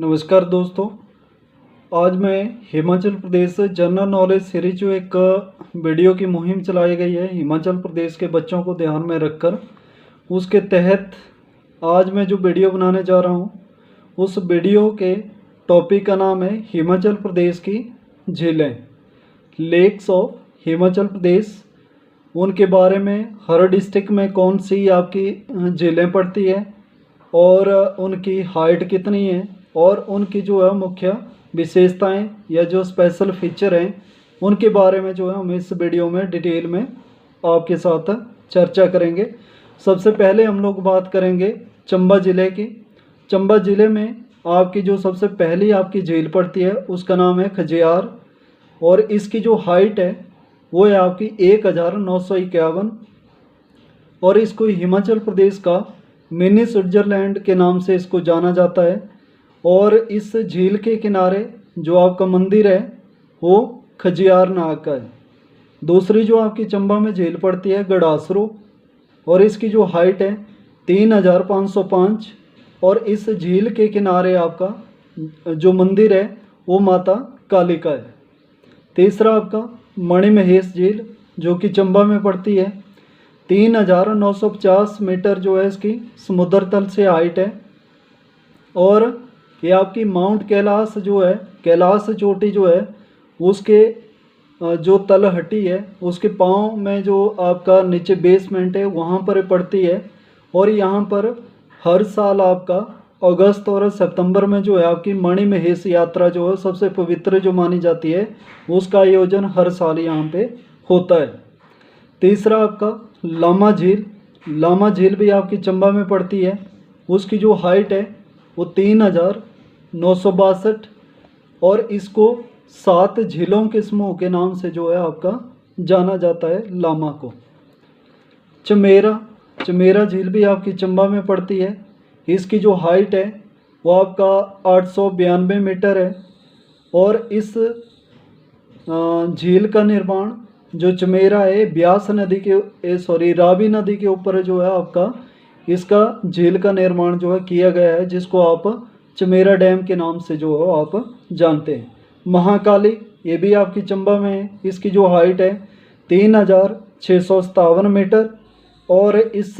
नमस्कार दोस्तों। आज मैं Himachal Pradesh general knowledge series जो एक वीडियो की मुहिम चलाई गई है हिमाचल प्रदेश के बच्चों को ध्यान में रखकर, उसके तहत आज मैं जो वीडियो बनाने जा रहा हूँ उस वीडियो के टॉपिक का नाम है हिमाचल प्रदेश की झीलें, लेक्स ऑफ हिमाचल प्रदेश। उनके बारे में हर डिस्ट्रिक्ट में कौन सी आपकी झीलें पड़ती है और उनकी हाइट कितनी है और उनकी जो है मुख्य विशेषताएं या जो स्पेशल फीचर हैं उनके बारे में जो है हम इस वीडियो में डिटेल में आपके साथ चर्चा करेंगे। सबसे पहले हम लोग बात करेंगे चंबा ज़िले की। चंबा ज़िले में आपकी जो सबसे पहली आपकी झील पड़ती है उसका नाम है खजियार और इसकी जो हाइट है वो है आपकी 1951 और इसको हिमाचल प्रदेश का मिनी स्विट्ज़रलैंड के नाम से इसको जाना जाता है। और इस झील के किनारे जो आपका मंदिर है वो खजियार नाग का है। दूसरी जो आपकी चंबा में झील पड़ती है गड़ासरू और इसकी जो हाइट है 3505 और इस झील के किनारे आपका जो मंदिर है वो माता काली का है। तीसरा आपका मणिमहेश झील जो कि चंबा में पड़ती है, 3950 मीटर जो है इसकी समुद्र तल से हाइट है। और ये आपकी माउंट कैलाश जो है, कैलाश चोटी जो है उसके जो तलहटी है उसके पाँव में जो आपका नीचे बेसमेंट है वहाँ पर पड़ती है। और यहाँ पर हर साल आपका अगस्त और सितंबर में जो है आपकी मणिमहेश यात्रा जो है सबसे पवित्र जो मानी जाती है उसका आयोजन हर साल यहाँ पे होता है। तीसरा आपका लामा झील, लामा झील भी आपकी चंबा में पड़ती है। उसकी जो हाइट है वो 3962 और इसको 7 झीलों के समूह के नाम से जो है आपका जाना जाता है लामा को। चमेरा, चमेरा झील भी आपकी चंबा में पड़ती है। इसकी जो हाइट है वो आपका 892 मीटर है। और इस झील का निर्माण जो चमेरा है ब्यास नदी के रावी नदी के ऊपर जो है आपका इसका झील का निर्माण जो है किया गया है, जिसको आप चमेरा डैम के नाम से जो है आप जानते हैं। महाकाली ये भी आपकी चंबा में है। इसकी जो हाइट है 3657 मीटर और इस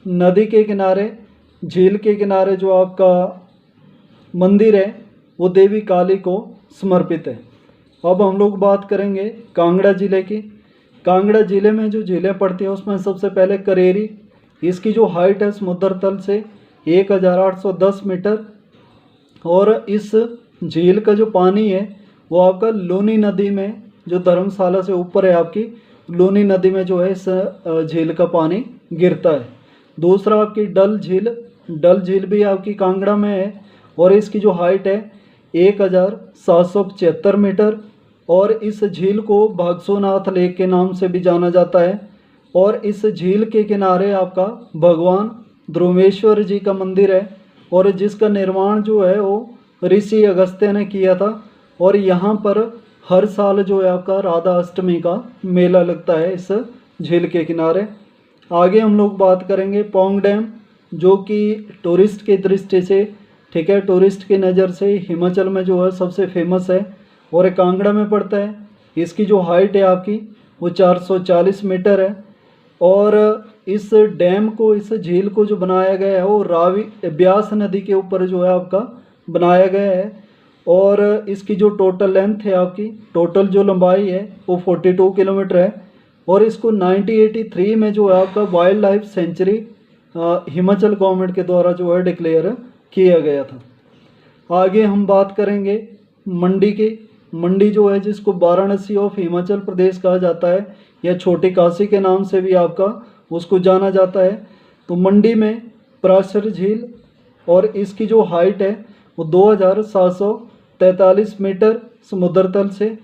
नदी के किनारे झील के किनारे जो आपका मंदिर है वो देवी काली को समर्पित है। अब हम लोग बात करेंगे कांगड़ा ज़िले की। कांगड़ा ज़िले में जो झीलें पड़ती हैं उसमें सबसे पहले करेरी, इसकी जो हाइट है समुद्र तल से 1810 मीटर और इस झील का जो पानी है वो आपका लूनी नदी में जो धर्मशाला से ऊपर है आपकी लूनी नदी में जो है इस झील का पानी गिरता है। दूसरा आपकी डल झील, डल झील भी आपकी कांगड़ा में है और इसकी जो हाइट है 1775 मीटर और इस झील को भागसोनाथ लेक के नाम से भी जाना जाता है। और इस झील के किनारे आपका भगवान ध्रुवेश्वर जी का मंदिर है और जिसका निर्माण जो है वो ऋषि अगस्त्य ने किया था। और यहाँ पर हर साल जो है आपका राधा अष्टमी का मेला लगता है इस झील के किनारे। आगे हम लोग बात करेंगे पौंग डैम जो कि टूरिस्ट की दृष्टि से, ठीक है, टूरिस्ट की नज़र से हिमाचल में जो है सबसे फेमस है और कांगड़ा में पड़ता है। इसकी जो हाइट है आपकी वो 440 मीटर है। और इस डैम को, इस झील को जो बनाया गया है वो रावी ब्यास नदी के ऊपर जो है आपका बनाया गया है। और इसकी जो टोटल लेंथ है आपकी, टोटल जो लंबाई है वो 42 किलोमीटर है। और इसको 1983 में जो है आपका wild life sanctuary Himachal government के द्वारा जो है डिक्लेयर किया गया था। आगे हम बात करेंगे मंडी की। मंडी जो है जिसको वाराणसी ऑफ हिमाचल प्रदेश कहा जाता है या छोटी काशी के नाम से भी आपका उसको जाना जाता है। तो मंडी में पराशर झील और इसकी जो हाइट है वो 2743 मीटर समुद्र तल से।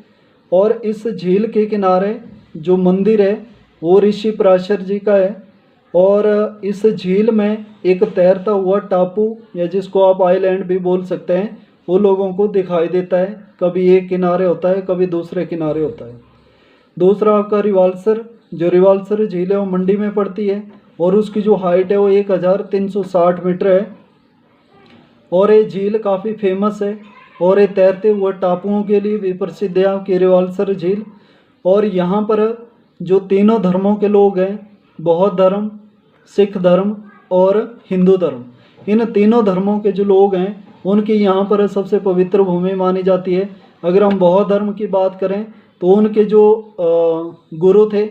और इस झील के किनारे जो मंदिर है वो ऋषि पराशर जी का है। और इस झील में एक तैरता हुआ टापू या जिसको आप आइलैंड भी बोल सकते हैं वो लोगों को दिखाई देता है, कभी एक किनारे होता है कभी दूसरे किनारे होता है। दूसरा आपका रिवाल्सर, जो रिवाल्सर झील है वो मंडी में पड़ती है और उसकी जो हाइट है वो 1360 मीटर है। और ये झील काफ़ी फेमस है और ये तैरते हुए टापुओं के लिए भी प्रसिद्ध है आपकी रिवाल्सर झील। और यहाँ पर जो तीनों धर्मों के लोग हैं, बौद्ध धर्म, सिख धर्म और हिंदू धर्म, इन तीनों धर्मों के जो लोग हैं उनकी यहाँ पर सबसे पवित्र भूमि मानी जाती है। अगर हम बौद्ध धर्म की बात करें तो उनके जो गुरु थे,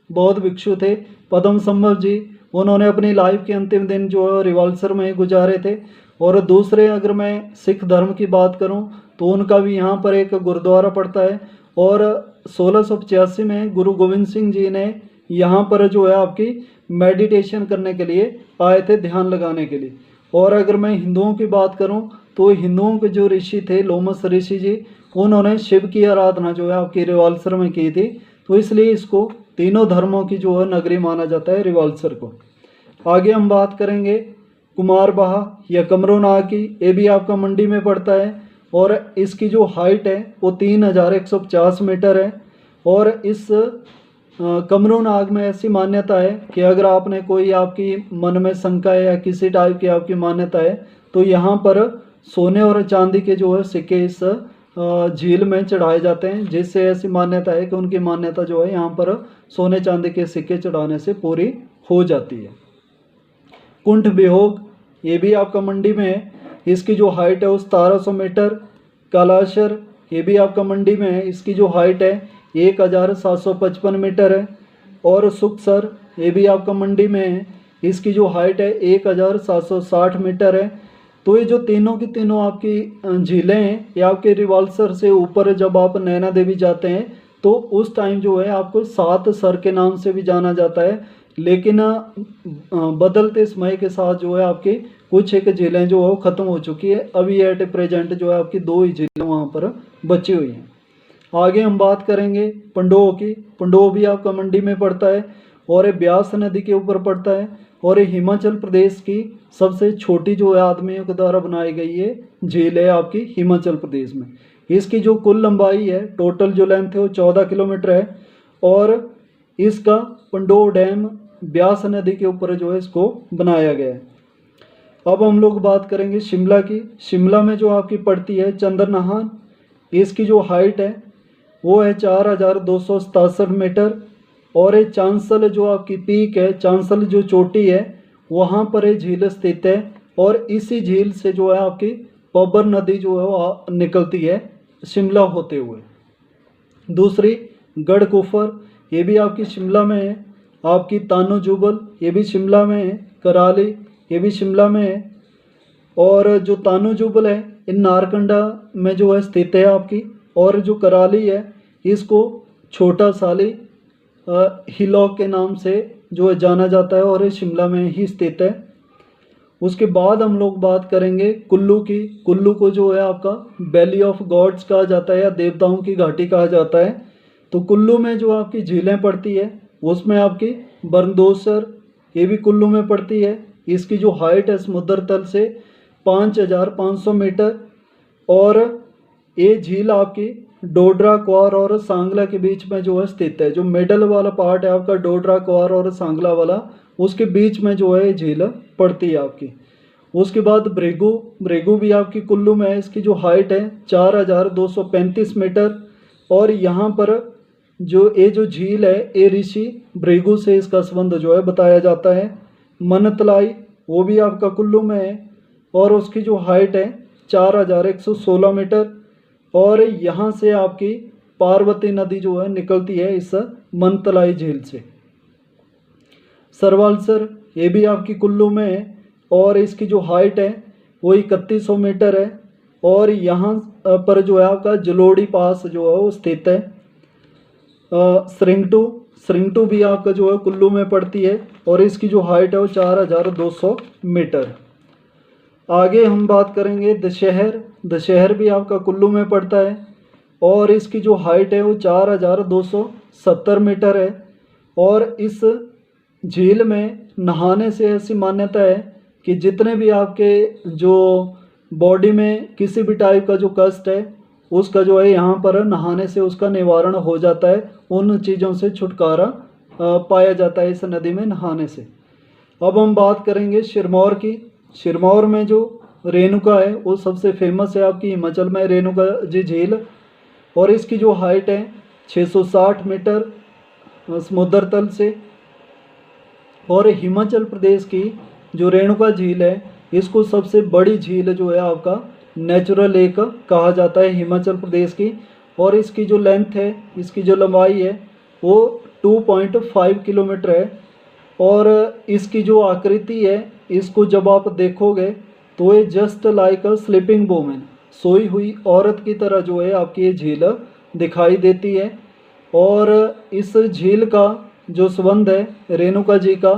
बौद्ध भिक्षु थे पद्मसंभव जी, उन्होंने अपनी लाइफ के अंतिम दिन जो है रिवाल्सर में गुजारे थे। और दूसरे अगर मैं सिख धर्म की बात करूं तो उनका भी यहाँ पर एक गुरुद्वारा पड़ता है। और 1685 में गुरु गोविंद सिंह जी ने यहाँ पर जो है आपकी मेडिटेशन करने के लिए आए थे, ध्यान लगाने के लिए। और अगर मैं हिंदुओं की बात करूं तो हिंदुओं के जो ऋषि थे लोमस ऋषि जी, उन्होंने शिव की आराधना जो है आपकी रिवाल्सर में की थी, तो इसलिए इसको तीनों धर्मों की जो है नगरी माना जाता है रिवाल्सर को। आगे हम बात करेंगे कुमारबाहा या कमरू नाग की, ये भी आपका मंडी में पड़ता है और इसकी जो हाइट है वो 3150 मीटर है। और इस कमरू नाग में ऐसी मान्यता है कि अगर आपने कोई आपकी मन में शंका है या किसी टाइप की आपकी मान्यता है तो यहाँ पर सोने और चांदी के जो है सिक्के इस झील में चढ़ाए जाते हैं, जिससे ऐसी मान्यता है कि उनकी मान्यता जो है यहाँ पर सोने चांदी के सिक्के चढ़ाने से पूरी हो जाती है। कुंठ बिहोग, ये भी आपका मंडी में है, इसकी जो हाइट है वो 1700 मीटर। कालाशर, ये भी आपका मंडी में है, इसकी जो हाइट है 1755 मीटर है। और सुखसर, ये भी आपका मंडी में है, इसकी जो हाइट है 1760 मीटर है। तो ये जो तीनों की तीनों आपकी झीलें हैं, ये आपके रिवाल्सर से ऊपर जब आप नैना देवी जाते हैं तो उस टाइम जो है आपको 7 सर के नाम से भी जाना जाता है। लेकिन बदलते समय के साथ जो है आपकी कुछ एक झीलें जो है वो ख़त्म हो चुकी है, अभी एट प्रेजेंट जो है आपकी 2 ही झीलें वहाँ पर बची हुई हैं। आगे हम बात करेंगे पंडोह की। पंडोह भी आपका मंडी में पड़ता है और ये ब्यास नदी के ऊपर पड़ता है और ये हिमाचल प्रदेश की सबसे छोटी जो है आदमियों के द्वारा बनाई गई है झील है आपकी हिमाचल प्रदेश में। इसकी जो कुल लंबाई है, टोटल जो लेंथ है वो 14 किलोमीटर है और इसका पंडोह डैम ब्यास नदी के ऊपर जो है इसको बनाया गया है। अब हम लोग बात करेंगे शिमला की। शिमला में जो आपकी पड़ती है चंद्रनाहन, इसकी जो हाइट है वो है 4267 मीटर। और ये चांसल जो आपकी पीक है, चांसल जो चोटी है, वहाँ पर ये झील स्थित है और इसी झील से जो है आपकी पब्बर नदी जो है वो निकलती है शिमला होते हुए। दूसरी गढ़ कुफर, ये भी आपकी शिमला में है। आपकी तानो जुबल, ये भी शिमला में है। कराली, ये भी शिमला में है। और जो तानो जुबल है इन नारकंडा में जो है स्थित है आपकी। और जो कराली है इसको छोटा साली हिलॉक के नाम से जो है जाना जाता है और ये शिमला में ही स्थित है। उसके बाद हम लोग बात करेंगे कुल्लू की। कुल्लू को जो है आपका वैली ऑफ गॉड्स कहा जाता है या देवताओं की घाटी कहा जाता है। तो कुल्लू में जो आपकी झीलें पड़ती है उसमें आपकी बरदोसर, ये भी कुल्लू में पड़ती है। इसकी जो हाइट है समुद्र तल से 5500 मीटर। और ये झील आपकी डोडरा क्वार और सांगला के बीच में जो है स्थित है। जो मिडल वाला पार्ट है आपका डोडरा क्वार और सांगला वाला, उसके बीच में जो है ये झील पड़ती है आपकी। उसके बाद ब्रेगू, ब्रेगू भी आपकी कुल्लू में है। इसकी जो हाइट है 4235 मीटर। और यहाँ पर जो झील है ये ऋषि ब्रेगू से इसका संबंध जो है बताया जाता है। मनतलाई, वो भी आपका कुल्लू में है और उसकी जो हाइट है 4116 मीटर। और यहाँ से आपकी पार्वती नदी जो है निकलती है इस मनतलाई झील से। सरवालसर, ये भी आपकी कुल्लू में है और इसकी जो हाइट है वो 3100 मीटर है। और यहाँ पर जो है आपका जलोड़ी पास जो है वो स्थित है। सरिंगटू, सरिंगटू भी आपका जो है कुल्लू में पड़ती है और इसकी जो हाइट है वो 4200 मीटर। आगे हम बात करेंगे दशहर। दशहर भी आपका कुल्लू में पड़ता है और इसकी जो हाइट है वो 4270 मीटर है। और इस झील में नहाने से ऐसी मान्यता है कि जितने भी आपके जो बॉडी में किसी भी टाइप का जो कष्ट है उसका जो है यहाँ पर नहाने से उसका निवारण हो जाता है, उन चीज़ों से छुटकारा पाया जाता है इस नदी में नहाने से। अब हम बात करेंगे सिरमौर की। सिरमौर में जो रेणुका है वो सबसे फेमस है आपकी हिमाचल में, रेणुका जी झील। और इसकी जो हाइट है 660 मीटर समुद्र तल से। और हिमाचल प्रदेश की जो रेणुका झील है इसको सबसे बड़ी झील जो है आपका नेचुरल लेक कहा जाता है हिमाचल प्रदेश की। और इसकी जो लेंथ है, इसकी जो लंबाई है वो 2.5 किलोमीटर है। और इसकी जो आकृति है, इसको जब आप देखोगे तो ये just like a sleeping women, सोई हुई औरत की तरह जो है आपकी ये झील दिखाई देती है। और इस झील का जो संबंध है रेणुका जी का,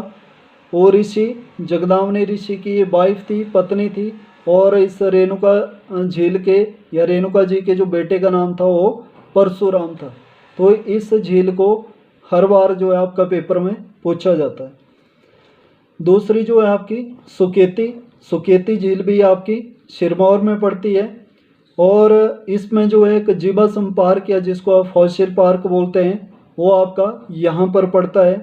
वो ऋषि जगदावनी ऋषि की ये वाइफ थी, पत्नी थी। और इस रेणुका झील के या रेणुका जी के जो बेटे का नाम था वो परशुराम था। तो इस झील को हर बार जो है आपका पेपर में पूछा जाता है। दूसरी जो है आपकी सुकेती झील भी आपकी सिरमौर में पड़ती है। और इसमें जो है एक जीवाश्म पार्क या जिसको आप फॉसिल पार्क बोलते हैं वो आपका यहाँ पर पड़ता है।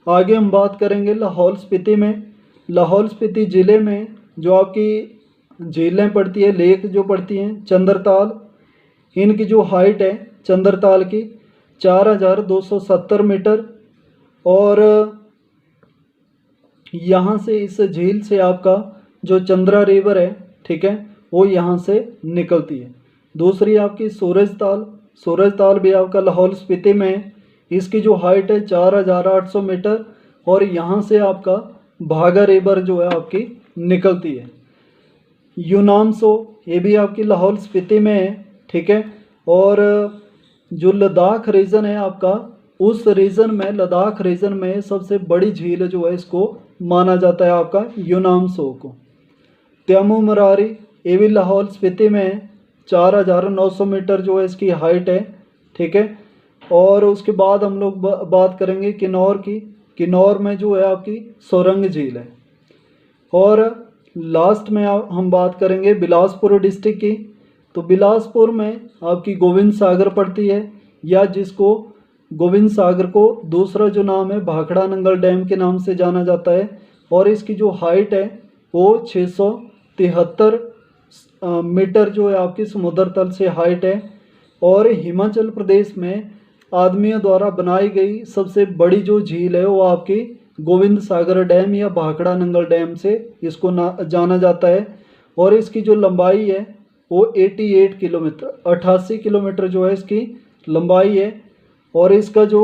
आगे हम बात करेंगे लाहौल स्पीति में। लाहौल स्पीति ज़िले में जो आपकी झीलें पड़ती है, लेक जो पड़ती हैं चंद्रताल, इनकी जो हाइट है चंद्रताल की 4270 मीटर। और यहाँ से इस झील से आपका जो चंद्रा रिवर है, ठीक है, वो यहाँ से निकलती है। दूसरी आपकी सूरजताल भी आपका लाहौल स्पीति में है। इसकी जो हाइट है 4800 मीटर। और यहाँ से आपका भागा रिवर जो है आपकी निकलती है। यूनामसो ये भी आपकी लाहौल स्पीति में है, ठीक है। और जो लद्दाख रीजन है आपका, उस रीजन में लद्दाख रीजन में सबसे बड़ी झील जो है इसको माना जाता है आपका यूनामसो को। त्यामू मरारी ये भी लाहौल स्पीति में है, 4900 मीटर जो है इसकी हाइट है, ठीक है। और उसके बाद हम लोग बात करेंगे किन्नौर की। किन्नौर में जो है आपकी सोरंग झील है। और लास्ट में हम बात करेंगे बिलासपुर डिस्ट्रिक्ट की। तो बिलासपुर में आपकी गोविंद सागर पड़ती है, या जिसको गोविंद सागर को दूसरा जो नाम है भाखड़ा नंगल डैम के नाम से जाना जाता है। और इसकी जो हाइट है वो 673 मीटर जो है आपकी समुद्र तल से हाइट है। और हिमाचल प्रदेश में आदमियों द्वारा बनाई गई सबसे बड़ी जो झील है वो आपकी गोविंद सागर डैम या भाखड़ा नंगल डैम से इसको जाना जाता है। और इसकी जो लंबाई है वो 88 किलोमीटर 88 किलोमीटर जो है इसकी लंबाई है। और इसका जो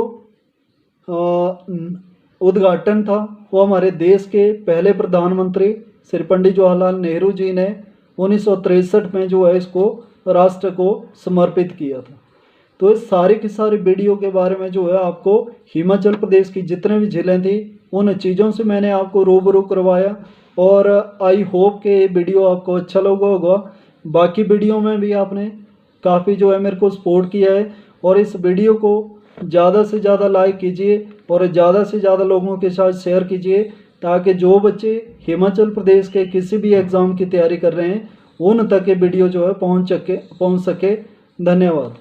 उद्घाटन था वो हमारे देश के पहले प्रधानमंत्री श्री पंडित जवाहरलाल नेहरू जी ने 1963 में जो है इसको राष्ट्र को समर्पित किया था। तो इस सारी की सारी वीडियो के बारे में जो है आपको हिमाचल प्रदेश की जितने भी झीलें थी उन चीज़ों से मैंने आपको रूबरू करवाया। और आई होप कि ये वीडियो आपको अच्छा लगा होगा। बाकी वीडियो में भी आपने काफ़ी जो है मेरे को सपोर्ट किया है। और इस वीडियो को ज़्यादा से ज़्यादा लाइक कीजिए और ज़्यादा से ज़्यादा लोगों के साथ शेयर कीजिए, ताकि जो बच्चे हिमाचल प्रदेश के किसी भी एग्ज़ाम की तैयारी कर रहे हैं उन तक ये वीडियो जो है पहुँच सके। धन्यवाद।